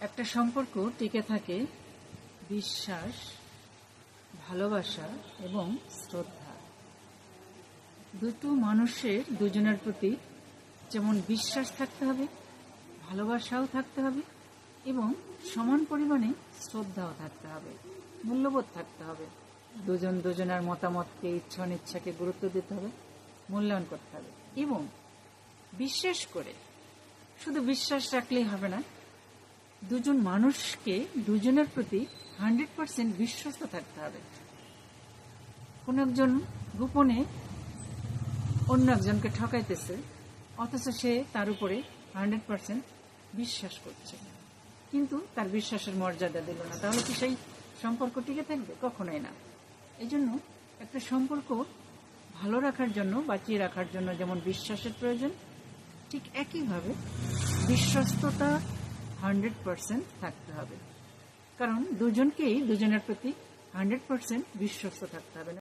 একটা সম্পর্ক টিকে থাকে বিশ্বাস, ভালোবাসা এবং শ্রদ্ধা। দুটো মানুষের দুজনের প্রতি যেমন বিশ্বাস থাকতে হবে, ভালোবাসাও থাকতে হবে এবং সমান পরিমাণে শ্রদ্ধাও থাকতে হবে, মূল্যবোধ থাকতে হবে। দুজন দুজনের মতামতকে, ইচ্ছা অনিচ্ছাকে গুরুত্ব দিতে হবে, মূল্যায়ন করতে হবে এবং বিশেষ করে শুধু বিশ্বাস রাখলেই হবে না, দুজন মানুষকে দুজনের প্রতি 100% বিশ্বস্ত থাকতে হবে। কোন একজন গোপনে অন্য একজনকে ঠকাইতেছে, অথচ সে তার উপরে 100% বিশ্বাস করছে, কিন্তু তার বিশ্বাসের মর্যাদা দিল না, তাহলে কি সেই সম্পর্ক টিকে থাকবে? কখনোই না। এই জন্য একটা সম্পর্ক ভালো রাখার জন্য, বাঁচিয়ে রাখার জন্য যেমন বিশ্বাসের প্রয়োজন, ঠিক একইভাবে বিশ্বস্ততা 100% থাকতে হবে। কারণ দুজনকেই দুজনের প্রতি 100% বিশ্বস্ত থাকতে হবে।